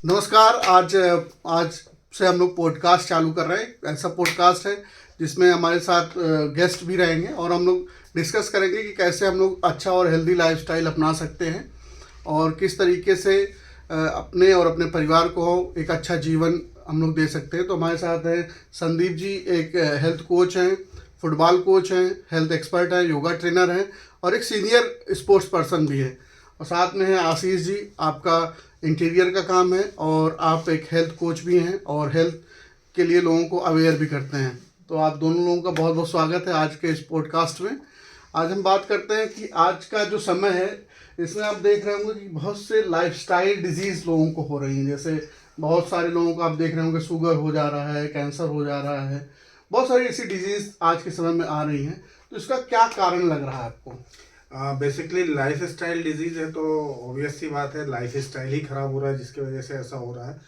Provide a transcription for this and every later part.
नमस्कार। आज आज से हम लोग पॉडकास्ट चालू कर रहे हैं। ऐसा पॉडकास्ट है जिसमें हमारे साथ गेस्ट भी रहेंगे और हम लोग डिस्कस करेंगे कि कैसे हम लोग अच्छा और हेल्दी लाइफस्टाइल अपना सकते हैं और किस तरीके से अपने और अपने परिवार को एक अच्छा जीवन हम लोग दे सकते हैं। तो हमारे साथ हैं संदीप जी, एक हेल्थ कोच हैं, फुटबॉल कोच हैं, हेल्थ एक्सपर्ट हैं, योगा ट्रेनर हैं और एक सीनियर स्पोर्ट्स पर्सन भी है। और साथ में है आशीष जी, आपका इंटीरियर का काम है और आप एक हेल्थ कोच भी हैं और हेल्थ के लिए लोगों को अवेयर भी करते हैं। तो आप दोनों लोगों का बहुत बहुत स्वागत है आज के इस पॉडकास्ट में। आज हम बात करते हैं कि आज का जो समय है इसमें आप देख रहे होंगे कि बहुत से लाइफस्टाइल डिजीज़ लोगों को हो रही हैं। जैसे बहुत सारे लोगों को आप देख रहे होंगे शुगर हो जा रहा है, कैंसर हो जा रहा है, बहुत सारी ऐसी डिजीज़ आज के समय में आ रही हैं। तो इसका क्या कारण लग रहा है आपको? बेसिकली लाइफ स्टाइल डिजीज है, तो ऑब्वियस सी बात है, लाइफ स्टाइल ही खराब हो रहा है जिसकी वजह से ऐसा हो रहा है।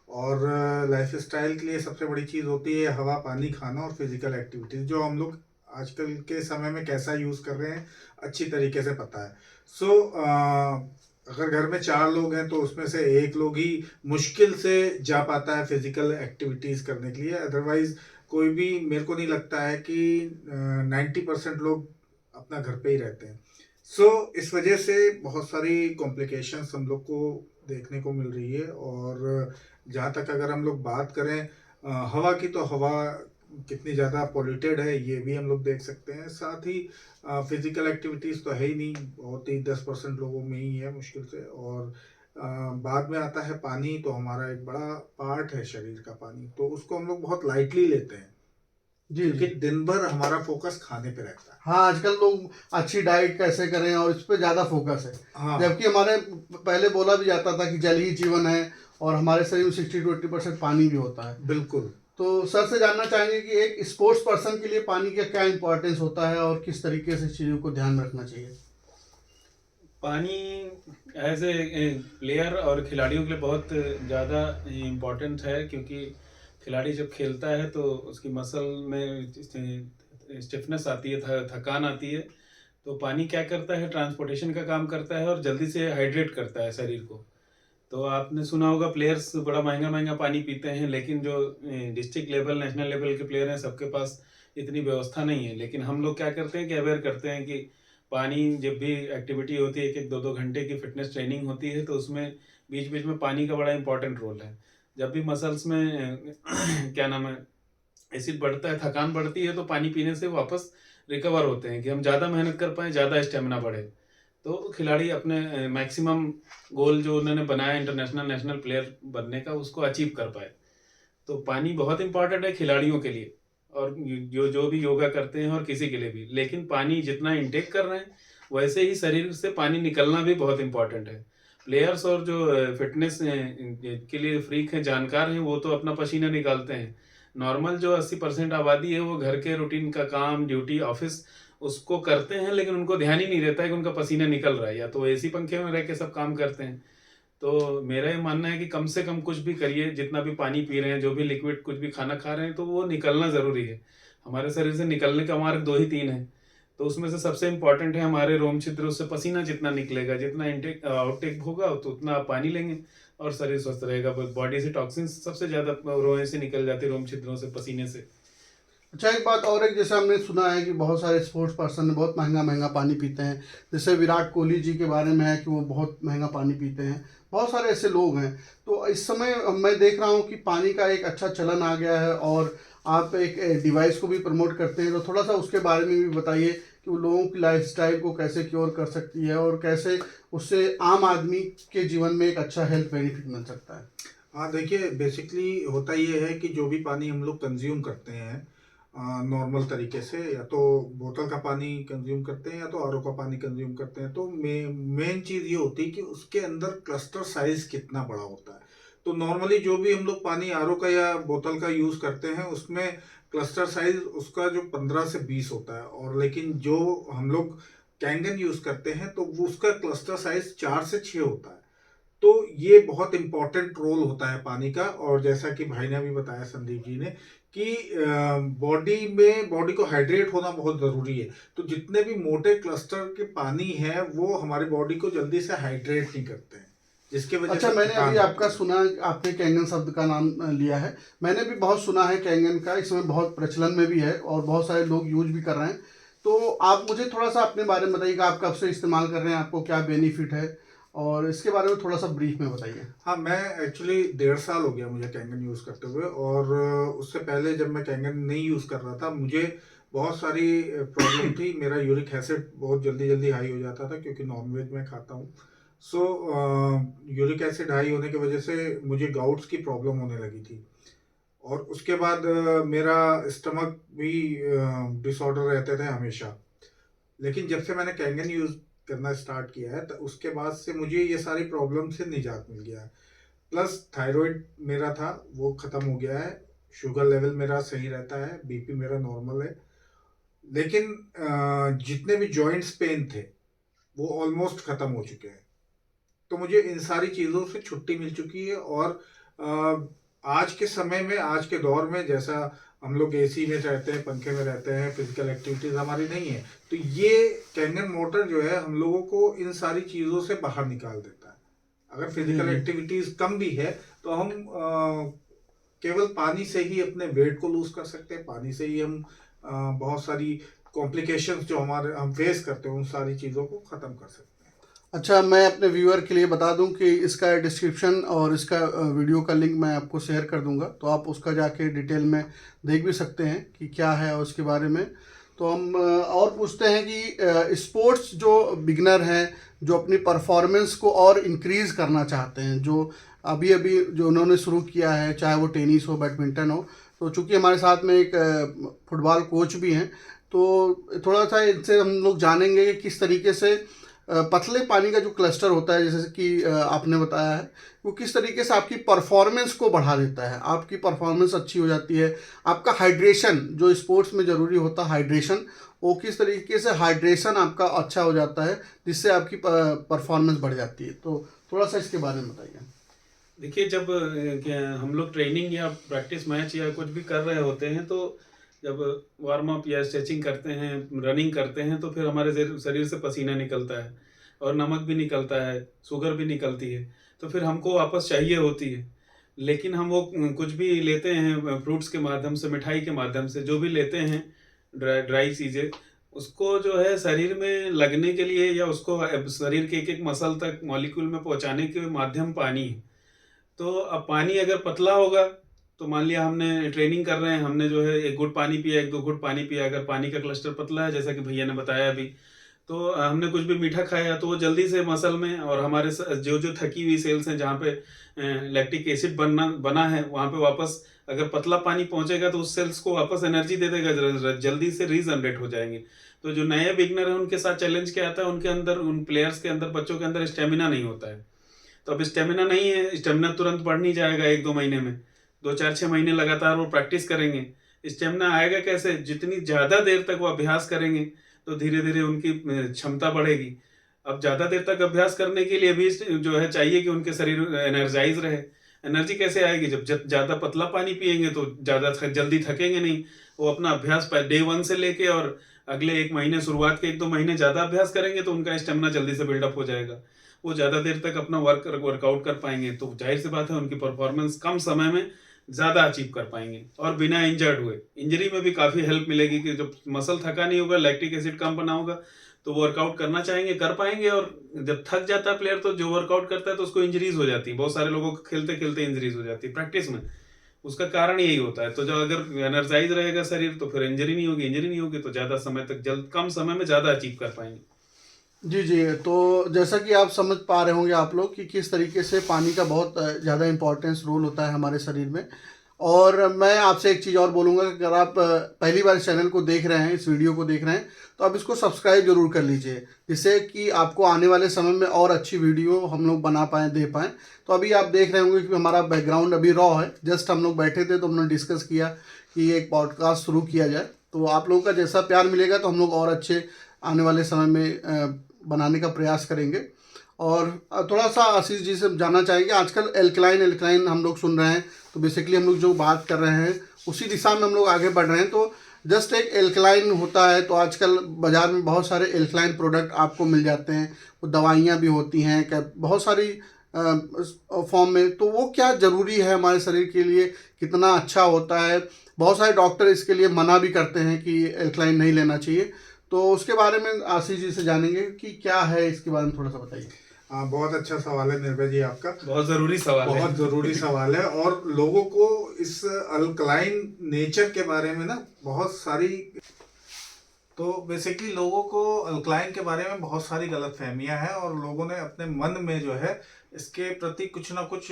और लाइफ स्टाइल के लिए सबसे बड़ी चीज़ होती है हवा, पानी, खाना और फिजिकल एक्टिविटीज, जो हम लोग आजकल के समय में कैसा यूज़ कर रहे हैं अच्छी तरीके से पता है। सो अगर घर में 4 लोग हैं तो उसमें से एक लोग ही मुश्किल से जा पाता है फिजिकल एक्टिविटीज़ करने के लिए। अदरवाइज कोई भी, मेरे को नहीं लगता है कि 90% लोग अपना घर पे ही रहते हैं। इस वजह से बहुत सारी कॉम्प्लिकेशंस हम लोग को देखने को मिल रही है। और जहाँ तक अगर हम लोग बात करें हवा की, तो हवा कितनी ज़्यादा पॉल्यूटेड है ये भी हम लोग देख सकते हैं। साथ ही फिजिकल एक्टिविटीज़ तो है ही नहीं, बहुत ही 10% लोगों में ही है मुश्किल से। और बाद में आता है पानी, तो हमारा एक बड़ा पार्ट है शरीर का पानी, तो उसको हम लोग बहुत लाइटली लेते हैं जी क्योंकि जी। दिन भर हमारा फोकस खाने पे रहता है। हाँ, आजकल लोग अच्छी डाइट कैसे करें और इस पे ज़्यादा फोकस है। हाँ, जबकि हमारे पहले बोला भी जाता था कि जल ही जीवन है और हमारे शरीर में 60 to 80% पानी भी होता है। बिल्कुल। तो सर से जानना चाहेंगे कि एक स्पोर्ट्स पर्सन के लिए पानी का क्या इंपॉर्टेंस होता है और किस तरीके से चीज़ों को ध्यान रखना चाहिए? पानी एज ए प्लेयर और खिलाड़ियों के लिए बहुत ज़्यादा इम्पोर्टेंट है, क्योंकि खिलाड़ी जब खेलता है तो उसकी मसल में स्टिफनेस आती है, थकान आती है। तो पानी क्या करता है, ट्रांसपोर्टेशन का काम करता है और जल्दी से हाइड्रेट करता है शरीर को। तो आपने सुना होगा प्लेयर्स बड़ा महंगा महंगा पानी पीते हैं, लेकिन जो डिस्ट्रिक्ट लेवल, नेशनल लेवल के प्लेयर हैं, सबके पास इतनी व्यवस्था नहीं है। लेकिन हम लोग क्या करते हैं कि अवेयर करते हैं कि पानी, जब भी एक्टिविटी होती है, 1-1, 2-2 घंटे की फिटनेस ट्रेनिंग होती है, तो उसमें बीच बीच में पानी का बड़ा इंपॉर्टेंट रोल है। जब भी मसल्स में क्या नाम है, एसिड बढ़ता है, थकान बढ़ती है, तो पानी पीने से वापस रिकवर होते हैं कि हम ज़्यादा मेहनत कर पाएँ, ज़्यादा स्टेमिना बढ़े। तो खिलाड़ी अपने मैक्सिमम गोल जो उन्होंने बनाया इंटरनेशनल, नेशनल प्लेयर बनने का, उसको अचीव कर पाए। तो पानी बहुत इंपॉर्टेंट है खिलाड़ियों के लिए, और जो जो भी योगा करते हैं और किसी के लिए भी। लेकिन पानी जितना इंटेक कर रहे हैं, वैसे ही शरीर से पानी निकलना भी बहुत इंपॉर्टेंट है। प्लेयर्स और जो फिटनेस के लिए फ्रीक हैं, जानकार हैं, वो तो अपना पसीना निकालते हैं। नॉर्मल जो 80% आबादी है, वो घर के रूटीन का काम, ड्यूटी, ऑफिस, उसको करते हैं, लेकिन उनको ध्यान ही नहीं रहता है कि उनका पसीना निकल रहा है, या तो एसी पंखे में रह के सब काम करते हैं। तो मेरा ये मानना है कि कम से कम कुछ भी करिए, जितना भी पानी पी रहे हैं, जो भी लिक्विड कुछ भी खाना खा रहे हैं, तो वो निकलना ज़रूरी है। हमारे शरीर से निकलने का मार्ग 2 ही 3 है। तो उसमें से सबसे इम्पोर्टेंट है हमारे रोम छिद्र, उससे पसीना जितना निकलेगा, जितना इनटेक आउटटेक होगा, तो उतना आप पानी लेंगे और शरीर स्वस्थ रहेगा। बॉडी से टॉक्सिन्स सबसे ज़्यादा रोए से निकल जाते हैं, रोम छिद्रों से, पसीने से। अच्छा, एक बात और है, जैसे हमने सुना है कि बहुत सारे स्पोर्ट्स पर्सन बहुत महंगा महंगा पानी पीते हैं। जैसे विराट कोहली जी के बारे में है कि वो बहुत महंगा पानी पीते हैं। बहुत सारे ऐसे लोग हैं। तो इस समय मैं देख रहा हूँ कि पानी का एक अच्छा चलन आ गया है और आप एक डिवाइस को भी प्रमोट करते हैं। तो थोड़ा सा उसके बारे में भी बताइए कि वो लोगों की लाइफस्टाइल को कैसे क्योर कर सकती है और कैसे उससे आम आदमी के जीवन में एक अच्छा हेल्थ बेनिफिट मिल सकता है। हाँ, देखिए, बेसिकली होता ये है कि जो भी पानी हम लोग कंज्यूम करते हैं नॉर्मल तरीके से, या तो बोतल का पानी कंज्यूम करते हैं या तो आरओ का पानी कंज्यूम करते हैं, तो मेन चीज़ ये होती है कि उसके अंदर क्लस्टर साइज कितना बड़ा होता है। तो नॉर्मली जो भी हम लोग पानी आरओ का या बोतल का यूज़ करते हैं, उसमें क्लस्टर साइज उसका जो 15 से 20 होता है। और लेकिन जो हम लोग कैंगन यूज़ करते हैं, तो वो उसका क्लस्टर साइज 4 से 6 होता है। तो ये बहुत इंपॉर्टेंट रोल होता है पानी का। और जैसा कि भाई ने अभी बताया, संदीप जी ने, कि बॉडी को हाइड्रेट होना बहुत ज़रूरी है। तो जितने भी मोटे क्लस्टर के पानी है, वो हमारी बॉडी को जल्दी से हाइड्रेट नहीं करते हैं। जिसकी वजह अच्छा, से मैंने थकान अभी होती आपका है। सुना, आपने कैंगन शब्द का नाम लिया है। मैंने भी बहुत सुना है कैंगन का, इसमें बहुत प्रचलन में भी है और बहुत सारे लोग यूज भी कर रहे हैं। तो आप मुझे थोड़ा सा अपने बारे में बताइए कि आप कब से इस्तेमाल कर रहे हैं, आपको क्या बेनिफिट है, और इसके बारे में थोड़ा सा ब्रीफ में बताइए। हाँ, मैं एक्चुअली 1.5 साल हो गया मुझे कैंगन यूज़ करते हुए। और उससे पहले जब मैं कैंगन नहीं यूज़ कर रहा था, मुझे बहुत सारी प्रॉब्लम थी। मेरा यूरिक एसिड बहुत जल्दी जल्दी हाई हो जाता था, क्योंकि नॉनवेज मैं खाता हूँ। सो यूरिक एसिड हाई होने की वजह से मुझे गाउट्स की प्रॉब्लम होने लगी थी। और उसके बाद मेरा स्टमक भी डिसऑर्डर रहते थे हमेशा। लेकिन जब से मैंने कैंगन यूज़ करना स्टार्ट किया है, तो उसके बाद से मुझे ये सारी प्रॉब्लम से निजात मिल गया है। प्लस थायराइड मेरा था, वो ख़त्म हो गया है। शुगर लेवल मेरा सही रहता है, बीपी मेरा नॉर्मल है। लेकिन जितने भी जॉइंट्स पेन थे, वो ऑलमोस्ट ख़त्म हो चुके हैं। तो मुझे इन सारी चीज़ों से छुट्टी मिल चुकी है। और आज के समय में, आज के दौर में, जैसा हम लोग एसी में रहते हैं, पंखे में रहते हैं, फिजिकल एक्टिविटीज़ हमारी नहीं है, तो ये कैंगन मोटर जो है हम लोगों को इन सारी चीज़ों से बाहर निकाल देता है। अगर जी फिजिकल जी। एक्टिविटीज़ कम भी है, तो हम केवल पानी से ही अपने वेट को लूज कर सकते हैं। पानी से ही हम बहुत सारी कॉम्प्लिकेशंस जो हम फेस करते हैं, उन सारी चीज़ों को ख़त्म कर सकते हैं। अच्छा, मैं अपने व्यूअर के लिए बता दूं कि इसका डिस्क्रिप्शन और इसका वीडियो का लिंक मैं आपको शेयर कर दूंगा, तो आप उसका जाके डिटेल में देख भी सकते हैं कि क्या है और उसके बारे में। तो हम और पूछते हैं कि स्पोर्ट्स जो बिगनर हैं, जो अपनी परफॉर्मेंस को और इंक्रीज़ करना चाहते हैं, जो अभी अभी जो उन्होंने शुरू किया है, चाहे वो टेनिस हो, बैडमिंटन हो, तो चूंकि हमारे साथ में एक फुटबॉल कोच भी हैं, तो थोड़ा सा इनसे हम लोग जानेंगे कि किस तरीके से पतले पानी का जो क्लस्टर होता है, जैसे कि आपने बताया है, वो किस तरीके से आपकी परफॉर्मेंस को बढ़ा देता है, आपकी परफॉर्मेंस अच्छी हो जाती है। आपका हाइड्रेशन, जो स्पोर्ट्स में ज़रूरी होता है हाइड्रेशन, वो किस तरीके से हाइड्रेशन आपका अच्छा हो जाता है, जिससे आपकी परफॉर्मेंस बढ़ जाती है। तो थोड़ा सा इसके बारे में बताइए। देखिए, जब हम लोग ट्रेनिंग या प्रैक्टिस मैच या कुछ भी कर रहे होते हैं, तो जब वार्म अप या स्ट्रेचिंग करते हैं, रनिंग करते हैं, तो फिर हमारे शरीर से पसीना निकलता है और नमक भी निकलता है, शुगर भी निकलती है, तो फिर हमको वापस चाहिए होती है। लेकिन हम वो कुछ भी लेते हैं फ्रूट्स के माध्यम से, मिठाई के माध्यम से, जो भी लेते हैं ड्राई ड्राई चीज़ें, उसको जो है शरीर में लगने के लिए या उसको शरीर के एक एक मसल तक मॉलिक्यूल में पहुंचाने के माध्यम पानी है। तो अब पानी अगर पतला होगा, तो मान लिया हमने ट्रेनिंग कर रहे हैं, हमने जो है 1 घुट पानी पिया, 1-2 घुट पानी पिया, अगर पानी का क्लस्टर पतला है, जैसा कि भैया ने बताया अभी, तो हमने कुछ भी मीठा खाया, तो वो जल्दी से मसल में और हमारे जो जो थकी हुई सेल्स हैं, जहाँ पे लैक्टिक एसिड बना है, वहाँ पे वापस अगर पतला पानी पहुंचेगा, तो उस सेल्स को वापस एनर्जी दे देगा, जल्दी से रीजनरेट हो जाएंगे। तो जो नए बिगनर हैं, उनके साथ चैलेंज क्या आता है, उनके अंदर, उन प्लेयर्स के अंदर, बच्चों के अंदर स्टेमिना नहीं होता है। तो अब स्टेमिना नहीं है, स्टेमिना तुरंत बढ़ नहीं जाएगा 1-2 महीने में, 2-4-6 महीने लगातार वो प्रैक्टिस करेंगे। स्टेमिना आएगा कैसे? जितनी ज़्यादा देर तक वो अभ्यास करेंगे, तो धीरे धीरे उनकी क्षमता बढ़ेगी। अब ज़्यादा देर तक अभ्यास करने के लिए भी जो है चाहिए कि उनके शरीर एनर्जाइज रहे। एनर्जी कैसे आएगी? जब ज़्यादा पतला पानी पिएंगे, तो ज़्यादा जल्दी थकेंगे नहीं। वो अपना अभ्यास डे 1 से लेके और अगले 1 महीने, शुरुआत के 1-2 महीने ज़्यादा अभ्यास करेंगे, तो उनका स्टेमिना जल्दी से बिल्डअप हो जाएगा। वो ज़्यादा देर तक अपना वर्कआउट कर पाएंगे, तो जाहिर सी बात है उनकी परफॉर्मेंस कम समय में ज़्यादा अचीव कर पाएंगे और बिना इंजर्ड हुए। इंजरी में भी काफ़ी हेल्प मिलेगी कि जब मसल थका नहीं होगा, लैक्टिक एसिड कम बना होगा, तो वर्कआउट करना चाहेंगे, कर पाएंगे। और जब थक जाता है प्लेयर, तो जो वर्कआउट करता है, तो उसको इंजरीज हो जाती है। बहुत सारे लोगों को खेलते खेलते इंजरीज हो जाती है प्रैक्टिस में। उसका कारण यही होता है। तो जब अगर एनर्जाइज रहेगा शरीर, तो फिर इंजरी नहीं होगी, इंजरी नहीं होगी, तो ज़्यादा समय तक, कम समय में ज़्यादा अचीव कर पाएंगे। जी जी। तो जैसा कि आप समझ पा रहे होंगे आप लोग कि किस तरीके से पानी का बहुत ज़्यादा इम्पोर्टेंस रोल होता है हमारे शरीर में। और मैं आपसे एक चीज़ और बोलूँगा कि अगर आप पहली बार इस चैनल को देख रहे हैं, इस वीडियो को देख रहे हैं, तो आप इसको सब्सक्राइब जरूर कर लीजिए, जिससे कि आपको आने वाले समय में और अच्छी वीडियो हम लोग बना पाएँ, दे पाएँ। तो अभी आप देख रहे होंगे कि हमारा बैकग्राउंड अभी रॉ है, जस्ट हम लोग बैठे थे, तो हमने डिस्कस किया कि एक पॉडकास्ट शुरू किया जाए। तो आप लोगों का जैसा प्यार मिलेगा, तो हम लोग और अच्छे आने वाले समय में बनाने का प्रयास करेंगे। और थोड़ा सा आशीष जी से जानना चाहेंगे, आजकल एल्कलाइन हम लोग सुन रहे हैं, तो बेसिकली हम लोग जो बात कर रहे हैं उसी दिशा में हम लोग आगे बढ़ रहे हैं। तो जस्ट एक एल्कलाइन होता है, तो आजकल बाज़ार में बहुत सारे एल्कलाइन प्रोडक्ट आपको मिल जाते हैं, वो दवाइयाँ भी होती हैं, क्या बहुत सारी फॉर्म में, तो वो क्या ज़रूरी है हमारे शरीर के लिए, कितना अच्छा होता है। बहुत सारे डॉक्टर इसके लिए मना भी करते हैं कि एल्कलाइन नहीं लेना चाहिए। तो उसके बारे में आशीष जी से जानेंगे कि क्या है, इसके बारे में थोड़ा सा बताइए। हाँ, बहुत अच्छा सवाल है निर्भय जी आपका। बहुत ज़रूरी सवाल है। बहुत ज़रूरी सवाल है, और लोगों को इस अल्कलाइन नेचर के बारे में ना बहुत सारी, तो बेसिकली लोगों को अल्कलाइन के बारे में बहुत सारी गलतफहमियां हैं, और लोगों ने अपने मन में जो है इसके प्रति कुछ ना कुछ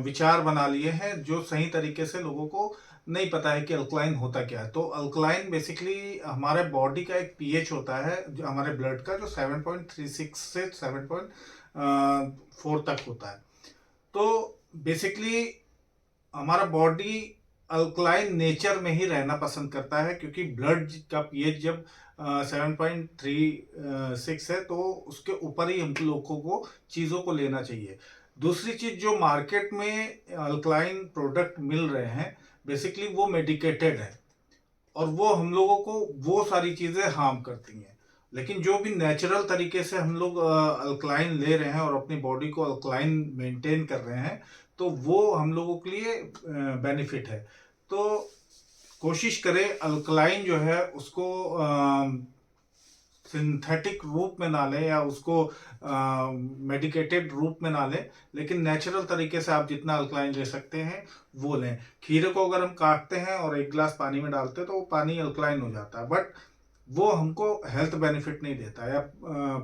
विचार बना लिए हैं, जो सही तरीके से लोगों को नहीं पता है कि अल्कलाइन होता क्या है। तो अल्कलाइन बेसिकली हमारे बॉडी का एक पीएच होता है, जो हमारे ब्लड का, जो 7.36 से 7.4 तक होता है। तो बेसिकली हमारा बॉडी अल्कलाइन नेचर में ही रहना पसंद करता है, क्योंकि ब्लड का पीएच जब 7.36 है तो उसके ऊपर ही हम लोगों को चीज़ों को लेना चाहिए। दूसरी चीज़, जो मार्केट में अल्कलाइन प्रोडक्ट मिल रहे हैं बेसिकली वो मेडिकेटेड है, और वो हम लोगों को वो सारी चीज़ें हार्म करती हैं। लेकिन जो भी नेचुरल तरीके से हम लोग अल्कलाइन ले रहे हैं और अपनी बॉडी को अल्कलाइन मेंटेन कर रहे हैं, तो वो हम लोगों के लिए बेनिफिट है। तो कोशिश करें अल्कलाइन जो है उसको सिंथेटिक रूप में ना लें, या उसको मेडिकेटेड रूप में ना लें, लेकिन नेचुरल तरीके से आप जितना अल्कलाइन ले सकते हैं वो लें। खीरे को अगर हम काटते हैं और 1 गिलास पानी में डालते हैं तो वो पानी अल्कलाइन हो जाता है, बट वो हमको हेल्थ बेनिफिट नहीं देता। या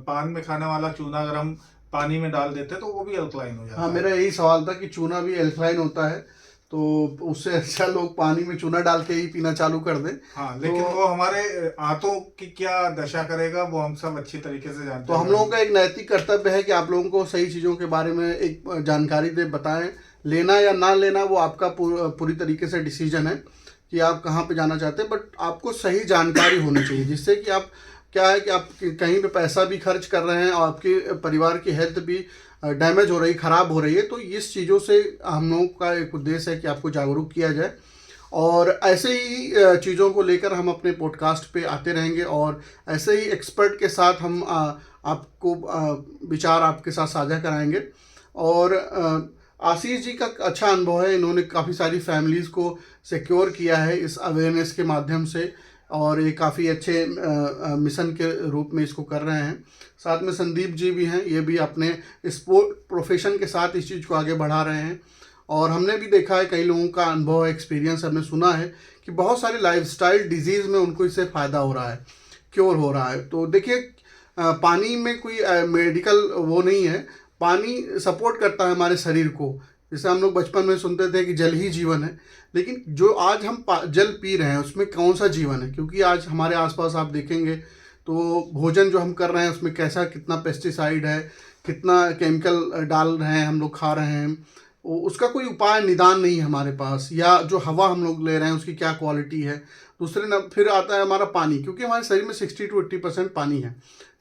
पान में खाने वाला चूना अगर हम पानी में डाल देते तो वो भी अल्कलाइन हो जाता हाँ, है। मेरा यही सवाल था कि चूना भी एल्कलाइन होता है, तो उससे अच्छा लोग पानी में चूना डाल के ही पीना चालू कर दें। हाँ, लेकिन वो हमारे आंतों की क्या दशा करेगा वो हम सब अच्छी तरीके से जानते तो हैं। हम लोगों का एक नैतिक कर्तव्य है कि आप लोगों को सही चीज़ों के बारे में एक जानकारी दे बताएं। लेना या ना लेना वो आपका पूरी तरीके से डिसीजन है कि आप कहाँ पे जाना चाहते हैं, बट आपको सही जानकारी होनी चाहिए, जिससे कि आप क्या है कि आप कहीं पे पैसा भी खर्च कर रहे हैं और आपके परिवार की हेल्थ भी डैमेज हो रही, ख़राब हो रही है। तो इस चीज़ों से हम लोगों का एक उद्देश्य है कि आपको जागरूक किया जाए, और ऐसे ही चीज़ों को लेकर हम अपने पॉडकास्ट पे आते रहेंगे, और ऐसे ही एक्सपर्ट के साथ हम आपको विचार आपके साथ साझा कराएंगे। और आशीष जी का अच्छा अनुभव है, इन्होंने काफ़ी सारी फैमिलीज़ को सिक्योर किया है इस अवेयरनेस के माध्यम से, और ये काफ़ी अच्छे मिशन के रूप में इसको कर रहे हैं। साथ में संदीप जी भी हैं, ये भी अपने स्पोर्ट प्रोफेशन के साथ इस चीज़ को आगे बढ़ा रहे हैं। और हमने भी देखा है, कई लोगों का अनुभव एक्सपीरियंस हमने सुना है कि बहुत सारी लाइफस्टाइल डिजीज़ में उनको इससे फ़ायदा हो रहा है, क्योर हो रहा है। तो देखिए, पानी में कोई मेडिकल वो नहीं है, पानी सपोर्ट करता है हमारे शरीर को। जैसे हम लोग बचपन में सुनते थे कि जल ही जीवन है, लेकिन जो आज हम जल पी रहे हैं उसमें कौन सा जीवन है? क्योंकि आज हमारे आसपास आप देखेंगे तो भोजन जो हम कर रहे हैं उसमें कैसा, कितना पेस्टिसाइड है, कितना केमिकल डाल रहे हैं, हम लोग खा रहे हैं, उसका कोई उपाय निदान नहीं है हमारे पास। या जो हवा हम लोग ले रहे हैं उसकी क्या क्वालिटी है। दूसरे न फिर आता है हमारा पानी, क्योंकि हमारे शरीर में 60 to 80% पानी है।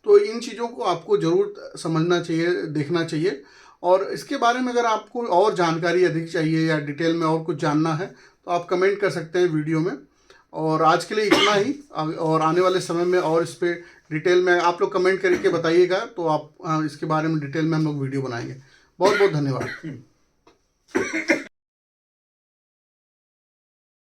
तो इन चीज़ों को आपको ज़रूर समझना चाहिए, देखना चाहिए। और इसके बारे में अगर आपको और जानकारी अधिक चाहिए या डिटेल में और कुछ जानना है तो आप कमेंट कर सकते हैं वीडियो में। और आज के लिए इतना ही, और आने वाले समय में और इस पर डिटेल में आप लोग कमेंट करके बताइएगा, तो आप इसके बारे में डिटेल में हम लोग वीडियो बनाएंगे। बहुत बहुत धन्यवाद।